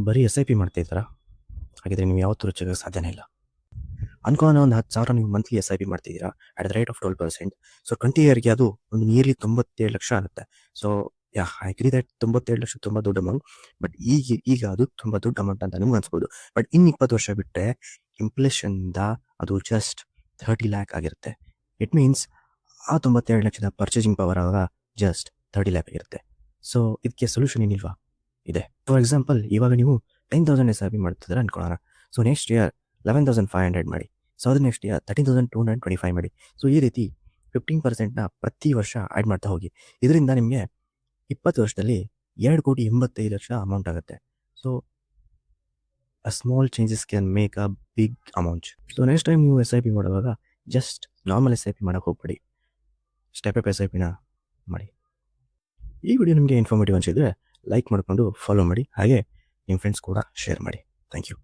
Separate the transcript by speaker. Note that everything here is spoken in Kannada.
Speaker 1: ಬರೀ ಎಸ್ ಐ ಪಿ ಮಾಡ್ತಾ ಇದ್ದೀರಾ? ಹಾಗಿದ್ರೆ ನೀವು ಯಾವತ್ತೂ ರುಚಿಗೆ ಸಾಧ್ಯನೇ ಇಲ್ಲ. ಅನ್ಕೋಣ ಒಂದು 10,000 ನೀವು ಮಂತ್ಲಿ ಎಸ್ ಐ ಪಿ ಮಾಡ್ತಿದ್ದೀರಾ at the rate of 12%. So 20 ಇಯರ್ಗೆ ಅದು ಒಂದು ನಿಯರ್ಲಿ 97 ಲಕ್ಷ ಆಗುತ್ತೆ. So I agree that 97 lakh ತುಂಬ ದೊಡ್ಡ ಅಮೌಂಟ್. ಬಟ್ ಈಗ ಅದು ತುಂಬ ದೊಡ್ಡ ಅಮೌಂಟ್ ಅಂತ ನಿಮ್ಗೆ ಅನ್ಸ್ಬೋದು. ಬಟ್ ಇನ್ನು 20 ವರ್ಷ ಬಿಟ್ಟರೆ ಇನ್ಫ್ಲೇಷನ್ದ ಅದು ಜಸ್ಟ್ 30 ಲ್ಯಾಕ್ ಆಗಿರುತ್ತೆ. ಇಟ್ ಮೀನ್ಸ್ ಆ 97 ಲಕ್ಷದ ಪರ್ಚೇಸಿಂಗ್ ಪವರ್ ಆವಾಗ ಜಸ್ಟ್ 30 ಲ್ಯಾಕ್ ಆಗಿರುತ್ತೆ. ಸೊ ಇದಕ್ಕೆ ಸೊಲ್ಯೂಷನ್ ಏನಿಲ್ವಾ? ಇದೆ. ಫಾರ್ ಎಕ್ಸಾಂಪಲ್, ಇವಾಗ ನೀವು 10,000 ಎಸ್ ಐ ಪಿ ಮಾಡ್ತಿದ್ರೆ ಅನ್ಕೊಳ್ಳೋಣ. ಸೊ ನೆಕ್ಸ್ಟ್ ಇಯರ್ 11,500 ಮಾಡಿ. ಸೊ ಅದು ನೆಕ್ಸ್ಟ್ ಇಯರ್ 13,225 ಮಾಡಿ. ಸೊ ಈ ರೀತಿ 15%ನ ಪ್ರತಿ ವರ್ಷ ಆ್ಯಡ್ ಮಾಡ್ತಾ ಹೋಗಿ. ಇದರಿಂದ ನಿಮಗೆ 20 ವರ್ಷದಲ್ಲಿ 2,85,00,000 ಅಮೌಂಟ್ ಆಗುತ್ತೆ. So a small changes can make a big amount. So next time ನೀವು ಎಸ್ ಐ ಪಿ ಮಾಡುವಾಗ just normal S I P ಮಾಡೋಕ್ಕೆ ಹೋಗ್ಬೇಡಿ, ಸ್ಟೆಪ್ ಅಪ್ ಎಸ್ ಐ ಪಿನ ಮಾಡಿ. ಈ ವಿಡಿಯೋ ನಿಮಗೆ ಇನ್ಫಾರ್ಮೇಟಿವ್ ಅನಿಸಿದ್ರೆ ಲೈಕ್ ಮಾಡಿಕೊಂಡು ಫಾಲೋ ಮಾಡಿ, ಹಾಗೆ ನಿಮ್ಮ ಫ್ರೆಂಡ್ಸ್ ಕೂಡ ಶೇರ್ ಮಾಡಿ. Thank you.